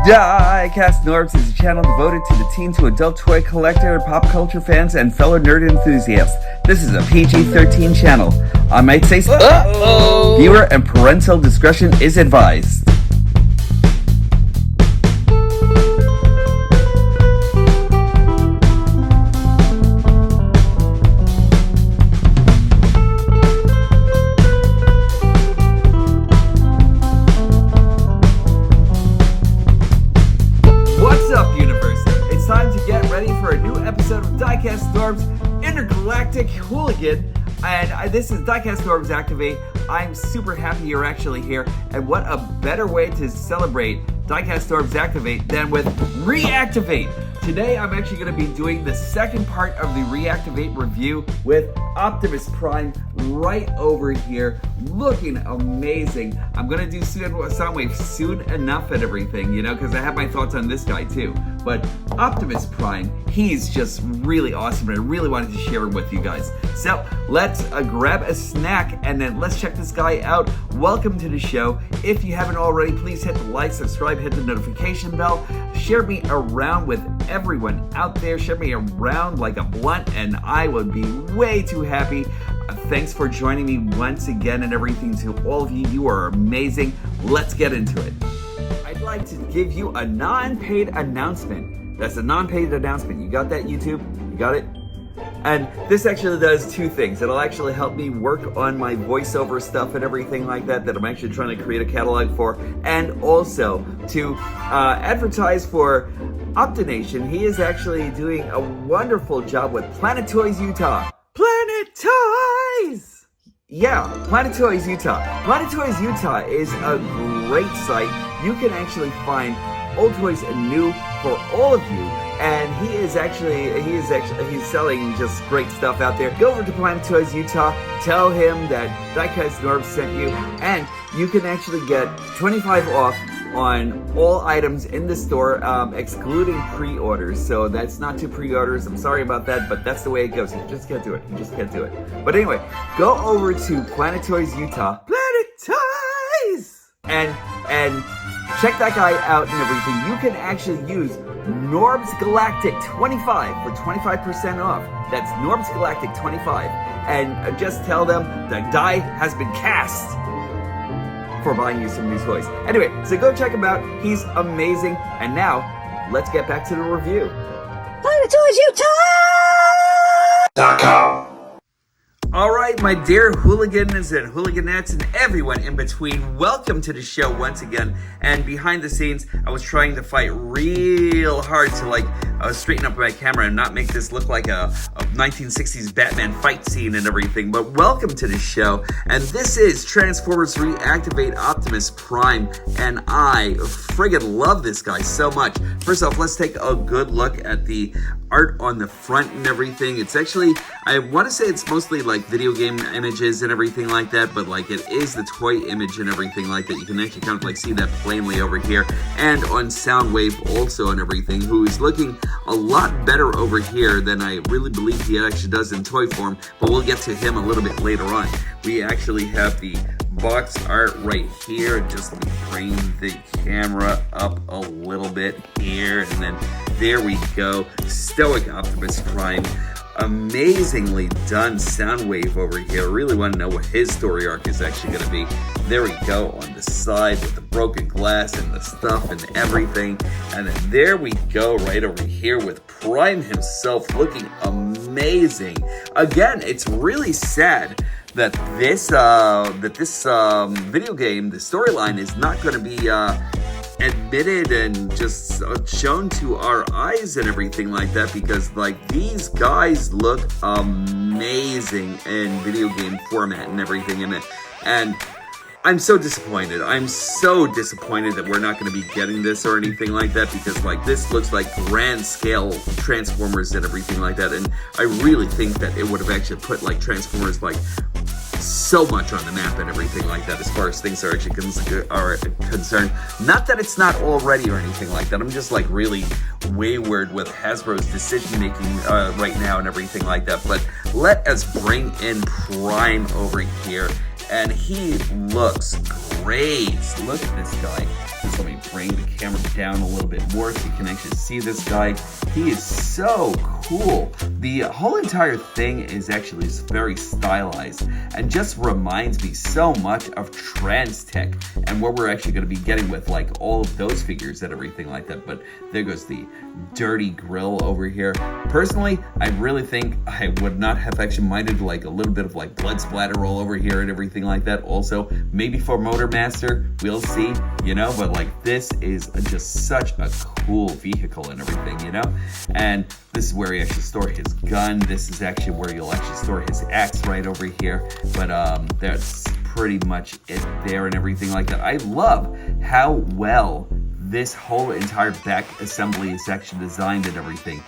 DIECAST NORBZ'S is a channel devoted to the teen to adult toy collector, pop culture fans, and fellow nerd enthusiasts. This is a PG-13 channel. I might say so. Viewer and parental discretion is advised. DIECAST NORBZ'S Intergalactic Hooligan, and this is DIECAST NORBZ'S Activate. I'm super happy you're actually here, and what a better way to celebrate DIECAST NORBZ'S Activate than with Reactivate. Today I'm actually going to be doing the second part of the Reactivate review with Optimus Prime right over here, looking amazing. I'm going to do Soundwave soon enough and everything, you know, because I have my thoughts on this guy too. But Optimus Prime, he's just really awesome, and I really wanted to share him with you guys. So let's grab a snack and then let's check this guy out. Welcome to the show. If you haven't already, please hit the like, subscribe, hit the notification bell, share me around with everyone out there. Share me around like a blunt and I would be way too happy. Thanks for joining me once again and everything. To all of you, you are amazing. Let's get into it. I'd like to give you a non-paid announcement. That's a non-paid announcement. You got that, YouTube? You got it? And this actually does two things. It'll actually help me work on my voiceover stuff and everything like that I'm actually trying to create a catalog for, and also to advertise for Optination. He is actually doing a wonderful job with Planet Toys Utah. Planet Toys! Yeah, Planet Toys Utah. Planet Toys Utah is a great site. You can actually find old toys and new for all of you. And he's selling just great stuff out there. Go over to Planet Toys Utah, tell him that DIECAST NORBZ'S sent you, and you can actually get 25 off on all items in the store, excluding pre-orders. So that's not to pre-orders. I'm sorry about that, but that's the way it goes. You just can't do it. You just can't do it. But anyway, go over to Planet Toys Utah. Planet Toys! And check that guy out and everything. You can actually use NORBZ'S Galactic 25 for 25% off. That's NORBZ'S Galactic 25. And just tell them the die has been cast for buying you some new toys. Anyway, so go check him out. He's amazing. And now, let's get back to the review. PlanetToysUtah.com. Alright, my dear hooligans and hooliganettes and everyone in between, welcome to the show once again. And behind the scenes, I was trying to fight real hard to straighten up my camera and not make this look like a 1960s Batman fight scene and everything. But welcome to the show, and this is Transformers Reactivate Optimus Prime, and I friggin' love this guy so much. First off, let's take a good look at the art on the front and everything. It's actually, I want to say it's mostly like video game images and everything like that, but like it is the toy image and everything like that. You can actually kind of like see that plainly over here, and on Soundwave also and everything, who's looking a lot better over here than I really believe he actually does in toy form, but we'll get to him a little bit later on. We actually have the box art right here. Just let me bring the camera up a little bit here, and then there we go. Stoic Optimus Prime. Amazingly done Soundwave over here. I really want to know what his story arc is actually going to be. There we go on the side with the broken glass and the stuff and everything. And then there we go right over here with Prime himself looking amazing. Again, it's really sad that this video game, the storyline, is not going to be admitted and just shown to our eyes and everything like that, because like these guys look amazing in video game format and everything in it. And I'm so disappointed. I'm so disappointed that we're not going to be getting this or anything like that, because like this looks like grand scale Transformers and everything like that. And I really think that it would have actually put like Transformers like so much on the map and everything like that as far as things are actually concerned. Not that it's not already or anything like that. I'm just like really wayward with Hasbro's decision making right now and everything like that. But let us bring in Prime over here, and he looks great. Look at this guy. His just let me bring the camera down a little bit more so you can actually see this guy. He is so cool. The whole entire thing is actually very stylized and just reminds me so much of Trans Tech and what we're actually going to be getting with like all of those figures and everything like that. But there goes the dirty grill over here. Personally, I really think I would not have actually minded like a little bit of like blood splatter all over here and everything like that. Also, maybe for Motor Master, we'll see, you know, but like this is just such a cool vehicle and everything, you know. And this is where he actually store his gun. This is actually where you'll actually store his axe right over here. But that's pretty much it there and everything like that. I love how well this whole entire back assembly is actually designed and everything.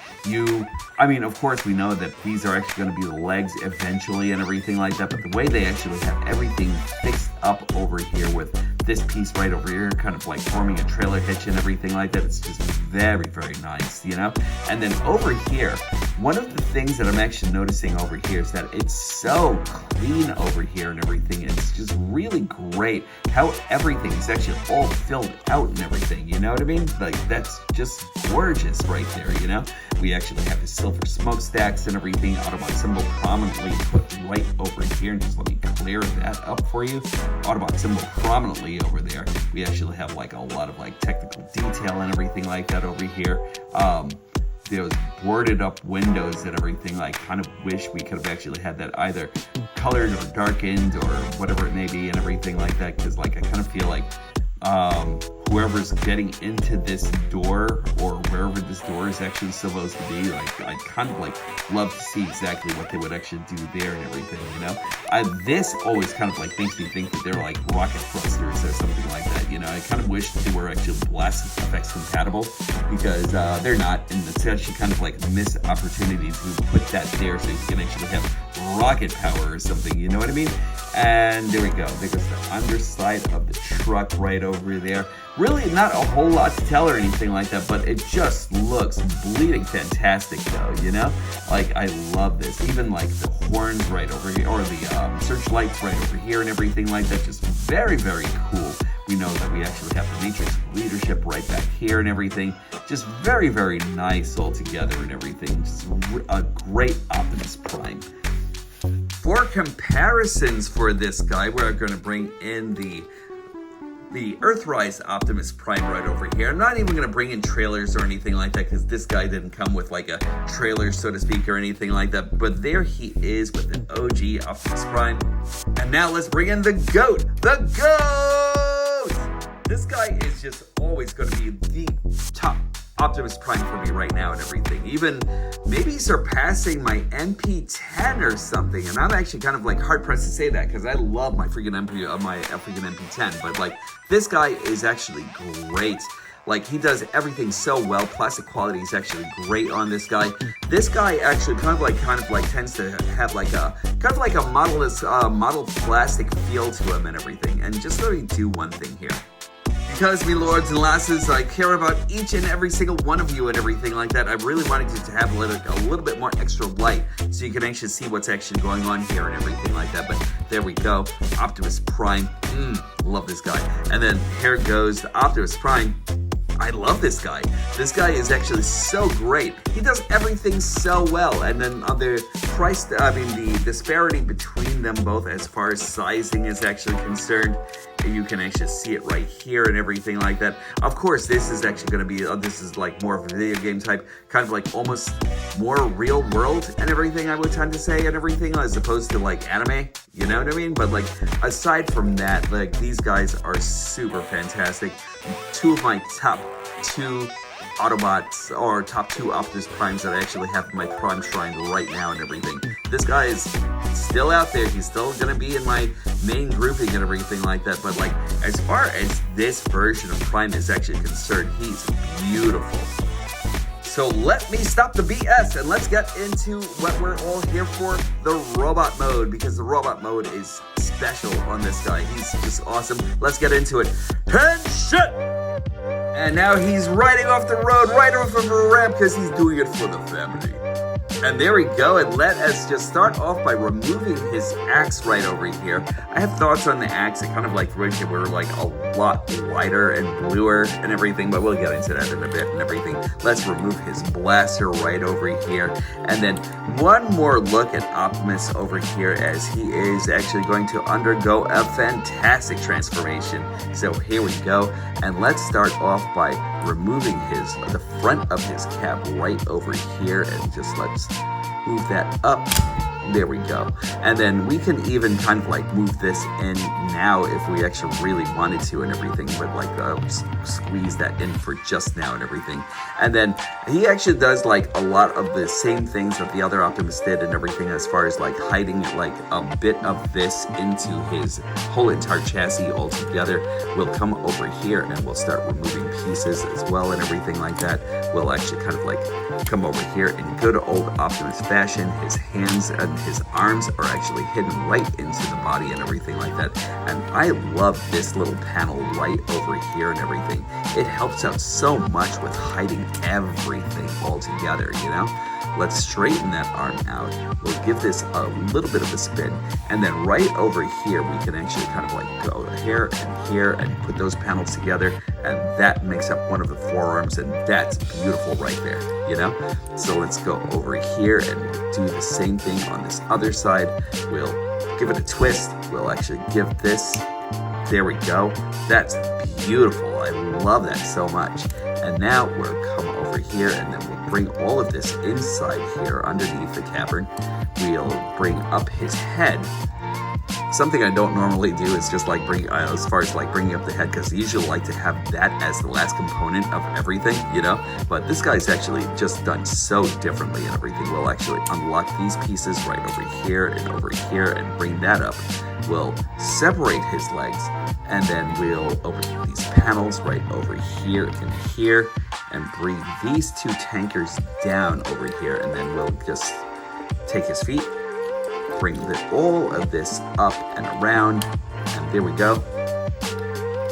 I mean, of course, we know that these are actually going to be the legs eventually and everything like that, but the way they actually have everything fixed up over here with this piece right over here, kind of like forming a trailer hitch and everything like that, it's just very, very nice, you know? And then over here, one of the things that I'm actually noticing over here is that it's so clean over here and everything. It's just really great how everything is actually all filled out and everything, you know what I mean? Like, that's just gorgeous right there, you know? We actually have the silver smokestacks and everything, Autobot symbol prominently put right over here, and just let me clear that up for you. Autobot symbol prominently over there. We actually have like a lot of like technical detail and everything like that over here. Those boarded up windows and everything. I kind of wish we could have actually had that either colored or darkened or whatever it may be and everything like that, because like I kind of feel like whoever's getting into this door or wherever this door is actually supposed to be, like I kind of like love to see exactly what they would actually do there and everything, you know. This always kind of like makes me think that they're like rocket thrusters or something like that, you know. I kind of wish that they were actually blast effects compatible, because they're not, and it's actually kind of like a missed opportunity to put that there so you can actually have rocket power or something, you know what I mean? And there we go. There goes the underside of the truck right over there. Really not a whole lot to tell or anything like that, but it just looks bleeding fantastic though, you know? Like, I love this. Even like the horns right over here, or the searchlights right over here and everything like that. Just very, very cool. We know that we actually have the Matrix leadership right back here and everything. Just very, very nice all together and everything. Just a great Optimus Prime. For comparisons for this guy, we're going to bring in the Earthrise Optimus Prime right over here. I'm not even going to bring in trailers or anything like that, because this guy didn't come with like a trailer, so to speak, or anything like that. But there he is with an OG Optimus Prime. And now let's bring in the GOAT! The GOAT! This guy is just always going to be the top Optimus Prime for me right now and everything. Even maybe surpassing my MP10 or something. And I'm actually kind of like hard pressed to say that, because I love my freaking MP10. But like, this guy is actually great. Like, he does everything so well. Plastic quality is actually great on this guy. This guy actually kind of like tends to have like a kind of like a model plastic feel to him and everything. And just let me do one thing here. Because, me lords and lasses, I care about each and every single one of you and everything like that. I really wanted you to have a little bit more extra light so you can actually see what's actually going on here and everything like that. But there we go. Optimus Prime. Love this guy. And then here goes the Optimus Prime. I love this guy. This guy is actually so great. He does everything so well. And then on the the disparity between them both as far as sizing is actually concerned, you can actually see it right here and everything like that. Of course, this is actually going to be, this is like more of a video game type, kind of like almost more real world and everything, I would tend to say, and everything, as opposed to like anime, you know what I mean? But like, aside from that, like, these guys are super fantastic. Two of my top two Autobots, or top two Optimus Primes that I actually have in my Prime Shrine right now and everything. This guy is still out there. He's still going to be in my main grouping and everything like that. But like, as far as this version of Prime is actually concerned, he's beautiful. So let me stop the BS and let's get into what we're all here for, the robot mode, because the robot mode is special on this guy. He's just awesome. Let's get into it. And shit! And now he's riding off the road, right off of a ramp, because he's doing it for the family. And there we go, and let us just start off by removing his axe right over here. I have thoughts on the axe. It kind of like wish it were like a lot lighter and bluer and everything, but we'll get into that in a bit and everything. Let's remove his blaster right over here. And then one more look at Optimus over here as he is actually going to undergo a fantastic transformation. So here we go, and let's start off by removing the front of his cap right over here, and just let's move that up. There we go. And then we can even kind of like move this in now if we actually really wanted to and everything, but like squeeze that in for just now and everything. And then he actually does like a lot of the same things that the other Optimus did and everything, as far as like hiding like a bit of this into his whole entire chassis altogether. We'll come over here and we'll start removing pieces as well and everything like that. We'll actually kind of like come over here in good old Optimus fashion. His hands and his arms are actually hidden right into the body and everything like that. And I love this little panel right over here and everything. It helps out so much with hiding everything all together, you know? Let's straighten that arm out. We'll give this a little bit of a spin. And then right over here, we can actually kind of like go here and put those panels together. And that makes up one of the forearms, and that's beautiful right there, you know? So let's go over here and do the same thing on this other side. We'll give it a twist. We'll actually give this, there we go. That's beautiful. I love that so much. And now we'll come over here, and then we'll bring all of this inside here underneath the cavern. We'll bring up his head. Something I don't normally do is just like as far as like bringing up the head, because I usually like to have that as the last component of everything, you know? But this guy's actually just done so differently and everything. We'll actually unlock these pieces right over here and bring that up. We'll separate his legs, and then we'll open these panels right over here and here and bring these two tankers down over here, and then we'll just take his feet, bring all of this up and around, and there we go.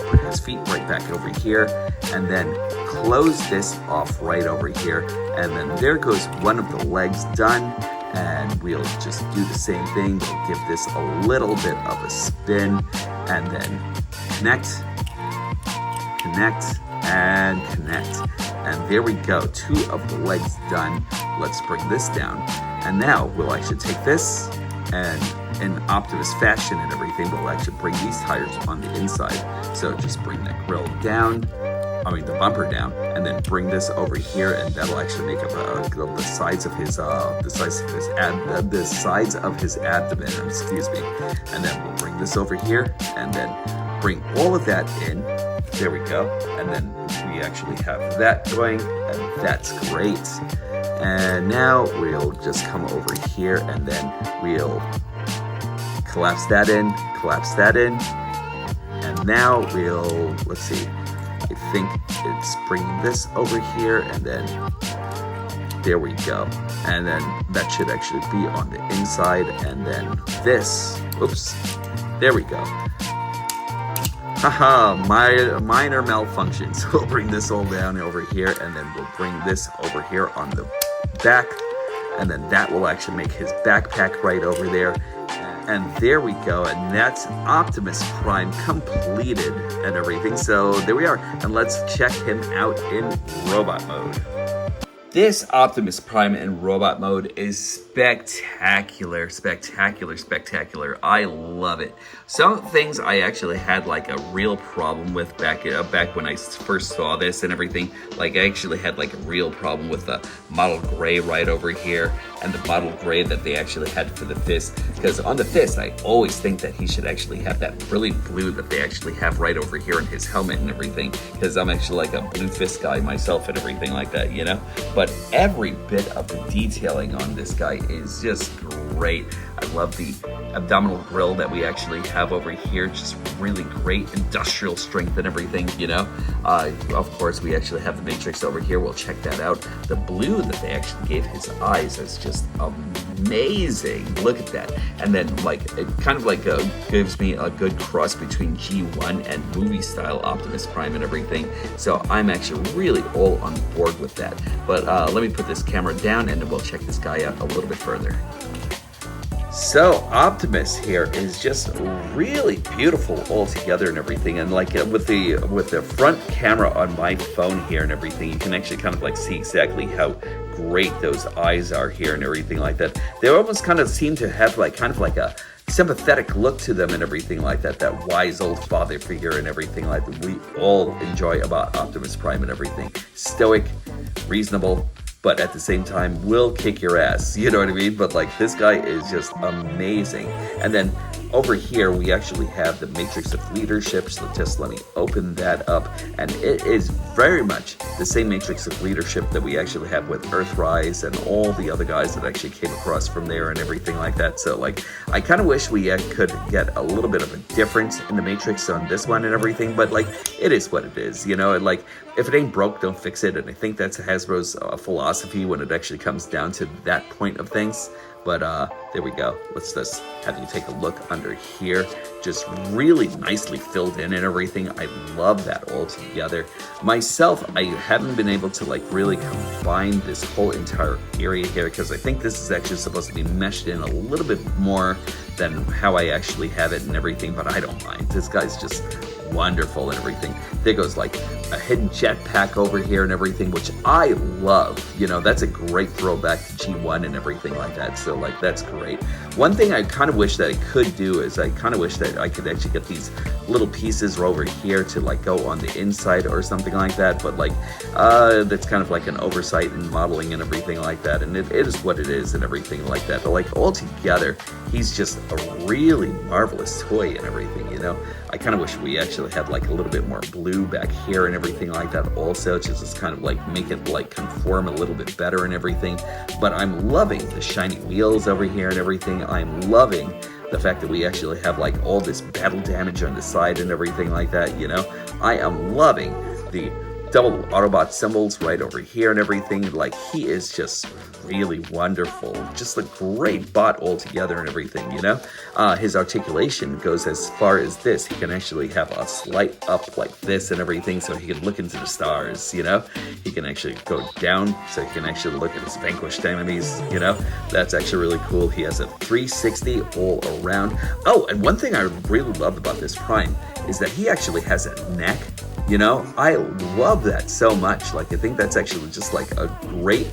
Put his feet right back over here, and then close this off right over here, and then there goes one of the legs done. And we'll just do the same thing. We'll give this a little bit of a spin, and then connect, and connect. And there we go, 2 of the legs done. Let's bring this down. And now we'll actually take this, and in Optimus fashion and everything, we'll actually bring these tires on the inside. So just bring the grill down, the bumper down, and then bring this over here, and that'll actually make up the sides of his abdomen. Excuse me. And then we'll bring this over here, and then bring all of that in. There we go. And then we actually have that going, and that's great. And now we'll just come over here, and then we'll collapse that in, and now let's see. I think it's bringing this over here, and then there we go. And then that should actually be on the inside, and then this, oops, there we go. Haha, minor malfunctions. We'll bring this all down over here, and then we'll bring this over here on the back, and then that will actually make his backpack right over there. And there we go, and that's Optimus Prime completed and everything. So there we are, and let's check him out in robot mode. This Optimus Prime in robot mode is spectacular. I love it. Some things I actually had like a real problem with back when I first saw this and everything. Like I actually had like a real problem with the model gray right over here and the model gray that they actually had for the fist. Because on the fist, I always think that he should actually have that brilliant blue that they actually have right over here in his helmet and everything. Because I'm actually like a blue fist guy myself and everything like that, you know? But every bit of the detailing on this guy is just great. I love the abdominal grill that we actually have over here, just really great industrial strength and everything, you know. Of course, we actually have the matrix over here. We'll check that out. The blue that they actually gave his eyes is just amazing. Look at that. And then like it kind of like gives me a good cross between G1 and movie style Optimus Prime and everything. So I'm actually really all on board with that. But let me put this camera down and then we'll check this guy out a little bit further. So Optimus here is just really beautiful altogether and everything, and like with the front camera on my phone here and everything, you can actually kind of like see exactly how great those eyes are here and everything like that. They almost kind of seem to have like kind of like a sympathetic look to them and everything like that, that wise old father figure and everything like that we all enjoy about Optimus Prime and everything. Stoic, reasonable, but at the same time will kick your ass, you know what I mean? But like this guy is just amazing. And then over here we actually have the matrix of leadership, so just let me open that up, and it is very much the same matrix of leadership that we actually have with Earthrise and all the other guys that actually came across from there and everything like that. So like I kind of wish we could get a little bit of a difference in the matrix on this one and everything, but like it is what it is, you know. And like if it ain't broke, don't fix it, and I think that's Hasbro's philosophy when it actually comes down to that point of things. But there we go. Let's just have you take a look under here. Just really nicely filled in and everything. I love that all together. Myself, I haven't been able to like really combine this whole entire area here because I think this is actually supposed to be meshed in a little bit more than how I actually have it and everything, but I don't mind. This guy's just wonderful and everything. There goes like a hidden jetpack over here and everything, which I love. You know, that's a great throwback to G1 and everything like that. So like that's great. One thing I kind of wish that I could do is I kind of wish that I could actually get these little pieces over here to like go on the inside or something like that, but like that's kind of like an oversight in modeling and everything like that, and it is what it is and everything like that. But like all together, he's just a really marvelous toy and everything, you know. I kind of wish we actually had like a little bit more blue back here and everything like that also, to just kind of like make it like conform a little bit better and everything. But I'm loving the shiny wheels over here and everything. I'm loving the fact that we actually have like all this battle damage on the side and everything like that, you know. I am loving the double Autobot symbols right over here and everything. Like he is just really wonderful, just a great bot altogether and everything, you know. His articulation goes as far as this. He can actually have a slight up like this and everything, so he can look into the stars, you know. He can actually go down, so he can actually look at his vanquished enemies, you know. That's actually really cool. He has a 360 all around. Oh, and one thing I really love about this Prime is that he actually has a neck. You know, I love that so much. Like, I think that's actually just like a great,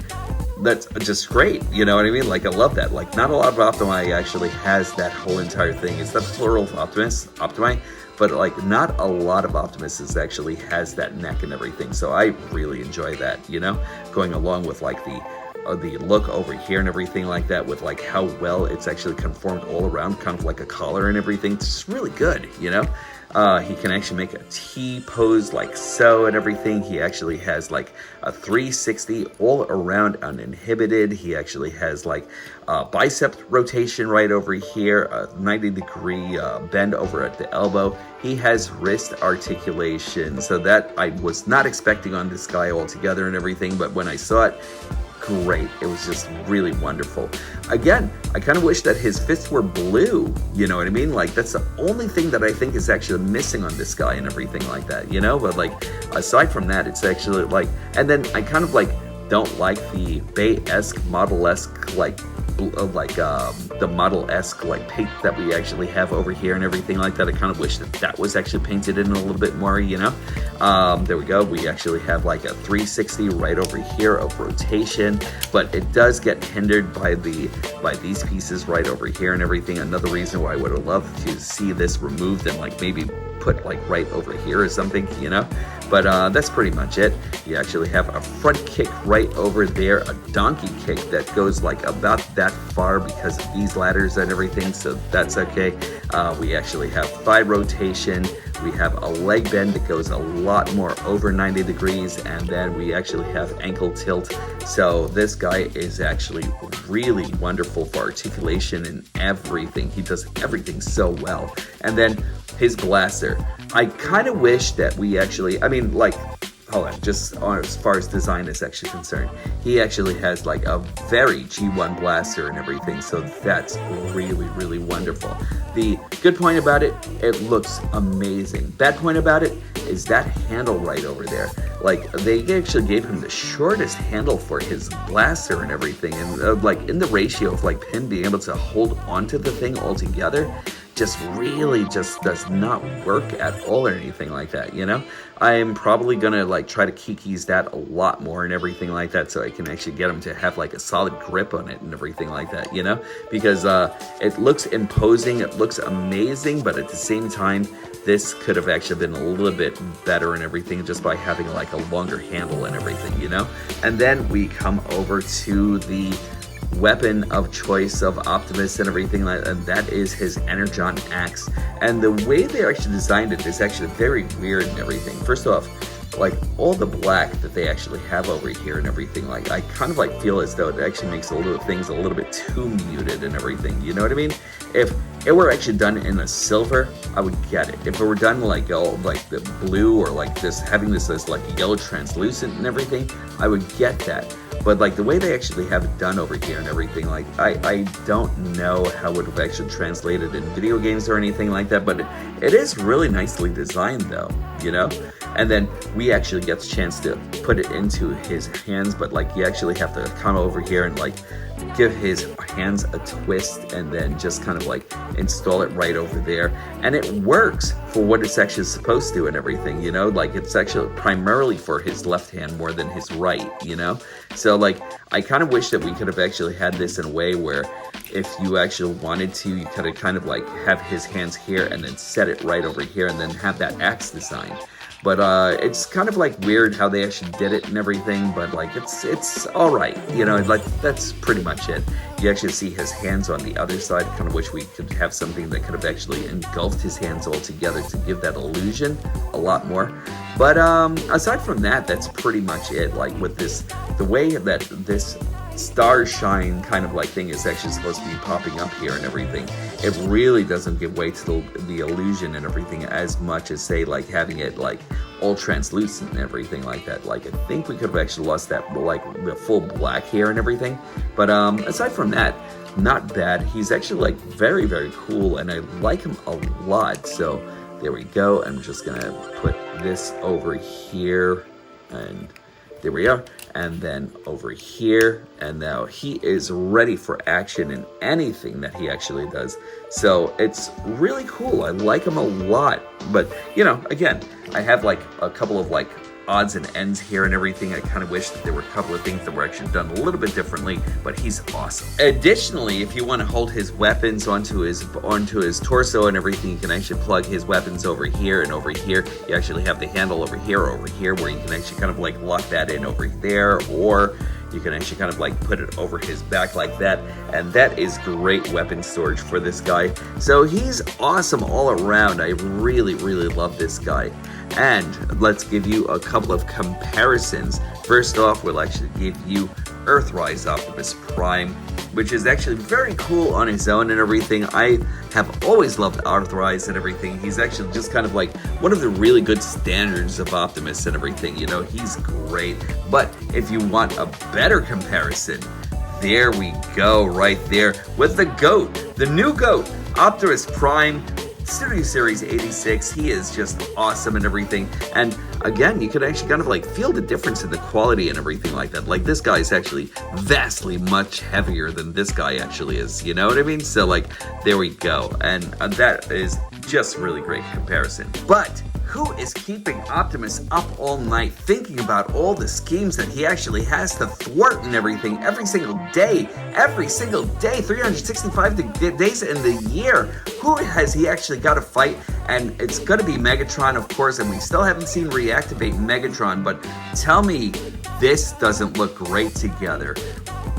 that's just great. You know what I mean? Like, I love that. Like, not a lot of Optimi actually has that whole entire thing. It's the plural of Optimi, but like not a lot of Optimuses actually has that neck and everything. So I really enjoy that, you know, going along with like the look over here and everything like that, with like how well it's actually conformed all around, kind of like a collar and everything. It's just really good, you know. He can actually make a T pose like so and everything. He actually has like a 360 all around uninhibited. He actually has like a bicep rotation right over here, a 90-degree bend over at the elbow. He has wrist articulation, so that I was not expecting on this guy altogether and everything, but when I saw it, great. It was just really wonderful. Again, I kind of wish that his fists were blue, you know what I mean? Like, that's the only thing that I think is actually missing on this guy and everything like that, you know? But like, aside from that, it's actually like, and then I kind of like don't like the Bay-esque, model-esque, like the model-esque like paint that we actually have over here and everything like that. I kind of wish that that was actually painted in a little bit more, you know. There we go. We actually have like a 360 right over here of rotation, but it does get hindered by these pieces right over here and everything. Another reason why I would have loved to see this removed and like maybe put like right over here or something, you know. But that's pretty much it. You actually have a front kick right over there, a donkey kick that goes like about that far because of these ladders and everything, so that's okay. We actually have thigh rotation. we have a leg bend that goes a lot more over 90 degrees, and then we actually have ankle tilt. So this guy is actually really wonderful for articulation and everything. He does everything so well. And then his blaster. I kind of wish that we actually, I mean, like, hold on, just as far as design is actually concerned, he actually has like a very G1 blaster and everything, so that's really, really wonderful. The good point about it, it looks amazing. Bad point about it is that handle right over there. Like, they actually gave him the shortest handle for his blaster and everything, and like in the ratio of like him being able to hold onto the thing altogether, just really just does not work at all or anything like that, you know? I'm probably gonna like try to kikis that a lot more and everything like that, so I can actually get him to have like a solid grip on it and everything like that, you know? Because it looks imposing, it looks amazing, but at the same time, this could have actually been a little bit better and everything just by having like a longer handle and everything, you know? And then we come over to the weapon of choice of Optimus and everything like that, and that is his Energon axe. And the way they actually designed it is actually very weird and everything. First off, like all the black that they actually have over here and everything, like I kind of like feel as though it actually makes a little things a little bit too muted and everything, you know what I mean? If it were actually done in a silver, I would get it. If it were done like like the blue or like this, having this as like yellow translucent and everything, I would get that. But like the way they actually have it done over here and everything, like I don't know how it would have actually translated in video games or anything like that, but it is really nicely designed though, you know? And then we actually get the chance to put it into his hands, but like you actually have to come over here and like give his hands a twist and then just kind of like install it right over there, and it works for what it's actually supposed to and everything, you know? Like it's actually primarily for his left hand more than his right, you know? So like I kind of wish that we could have actually had this in a way where if you actually wanted to, you could have kind of like have his hands here and then set it right over here and then have that axe design. But it's kind of like weird how they actually did it and everything, but like it's all right, you know, like that's pretty much it. You actually see his hands on the other side. Kind of wish we could have something that could have actually engulfed his hands all together to give that illusion a lot more. But aside from that, that's pretty much it. Like with this, the way that this star shine kind of like thing is actually supposed to be popping up here and everything, it really doesn't give way to the illusion and everything as much as say like having it like all translucent and everything like that. Like I think we could have actually lost that like the full black here and everything, but aside from that, not bad. He's actually like very, very cool and I like him a lot. So there we go. I'm just gonna put this over here and there we are, and then over here, and now he is ready for action in anything that he actually does. So it's really cool. I like him a lot, but you know, again, I have like a couple of like odds and ends here and everything. I kind of wish that there were a couple of things that were actually done a little bit differently, but he's awesome. Additionally, if you want to hold his weapons onto his torso and everything, you can actually plug his weapons over here and over here. You actually have the handle over here where you can actually kind of like lock that in over there, or you can actually kind of like put it over his back like that, and that is great weapon storage for this guy. So he's awesome all around. I really, really love this guy. And let's give you a couple of comparisons. First off, we'll actually give you Earthrise Optimus Prime, which is actually very cool on his own and everything. I have always loved Earthrise and everything. He's actually just kind of like one of the really good standards of Optimus and everything. You know, he's great. But if you want a better comparison, there we go right there with the GOAT, the new GOAT, Optimus Prime, Studio Series 86. He is just awesome and everything. And again, you could actually kind of like feel the difference in the quality and everything like that. Like this guy is actually vastly much heavier than this guy actually is. You know what I mean? So like, there we go. And that is just really great comparison. But who is keeping Optimus up all night thinking about all the schemes that he actually has to thwart and everything every single day, 365 days in the year? Who has he actually got to fight? And it's going to be Megatron, of course, and we still haven't seen Reactivate Megatron, but tell me this doesn't look great together.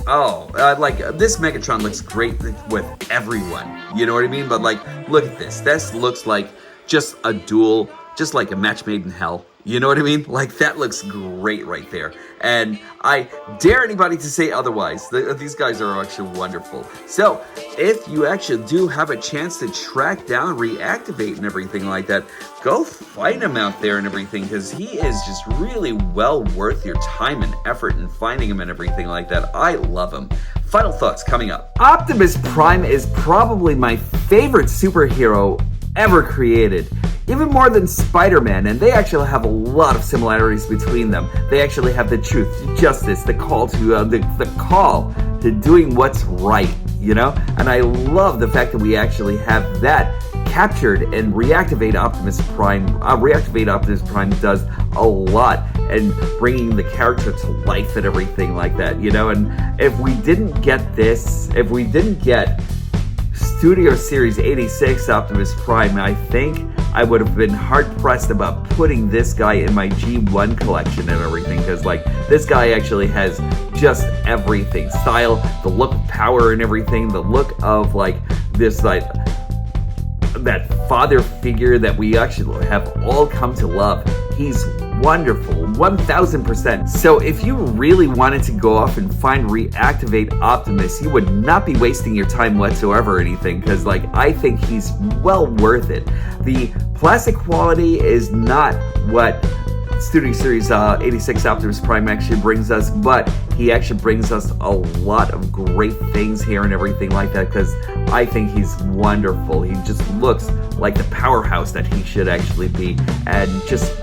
Oh, like this Megatron looks great with everyone, you know what I mean? But like, look at this. This looks like just a duel, just like a match made in hell. You know what I mean? Like, that looks great right there. And I dare anybody to say otherwise. These guys are actually wonderful. So, if you actually do have a chance to track down Reactivate and everything like that, go find him out there and everything, because he is just really well worth your time and effort in finding him and everything like that. I love him. Final thoughts coming up. Optimus Prime is probably my favorite superhero ever created. Even more than Spider-Man, and they actually have a lot of similarities between them. They actually have the truth, justice, the call to the call to doing what's right, you know? And I love the fact that we actually have that captured in Reactivate Optimus Prime. Reactivate Optimus Prime does a lot in bringing the character to life and everything like that, you know? And if we didn't get this, if we didn't get Studio Series 86 Optimus Prime, I think I would have been hard-pressed about putting this guy in my G1 collection and everything, because, like, this guy actually has just everything. Style, the look of power and everything, the look of, like, this, like, that father figure that we actually have all come to love. He's wonderful, 1000%. So if you really wanted to go off and find Reactivate Optimus, you would not be wasting your time whatsoever or anything, because, like, I think he's well worth it. The plastic quality is not what Studio Series 86 Optimus Prime actually brings us, but he actually brings us a lot of great things here and everything like that, because I think he's wonderful. He just looks like the powerhouse that he should actually be, and just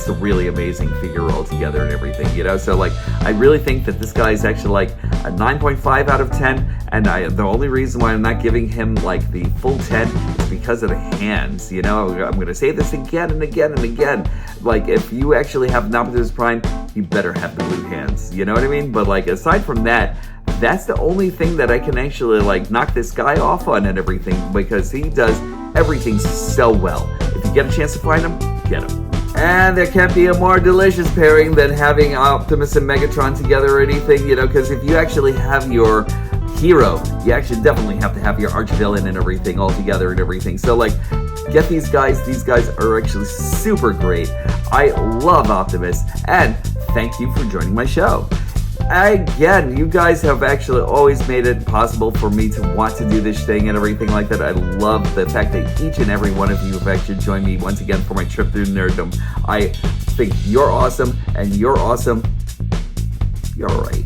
a really amazing figure altogether and everything, you know? So, like, I really think that this guy is actually like a 9.5 out of 10, and the only reason why I'm not giving him like the full 10 is because of the hands, you know? I'm going to say this again and again and again. Like, if you actually have an Optimus Prime, you better have the blue hands, you know what I mean? But, like, aside from that, that's the only thing that I can actually, like, knock this guy off on and everything, because he does everything so well. If you get a chance to find him, get him. And there can't be a more delicious pairing than having Optimus and Megatron together or anything, you know, because if you actually have your hero, you actually definitely have to have your arch villain and everything all together and everything. So, like, get these guys. These guys are actually super great. I love Optimus, and thank you for joining my show. Again, you guys have actually always made it possible for me to want to do this thing and everything like that. I love the fact that each and every one of you have actually joined me once again for my trip through nerddom. I think you're awesome, and you're awesome. You're right.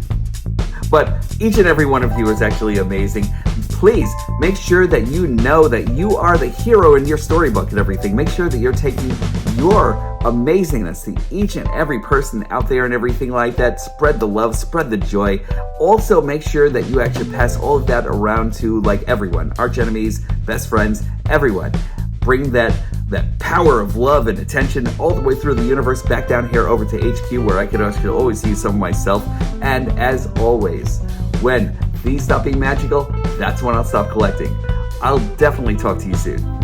But each and every one of you is actually amazing. Please make sure that you know that you are the hero in your storybook and everything. Make sure that you're taking your amazingness to each and every person out there and everything like that. Spread the love, spread the joy. Also, make sure that you actually pass all of that around to, like, everyone, arch enemies, best friends, everyone. Bring that power of love and attention all the way through the universe back down here over to HQ, where I can actually always use some of myself. And as always, when these stop being magical, that's when I'll stop collecting. I'll definitely talk to you soon.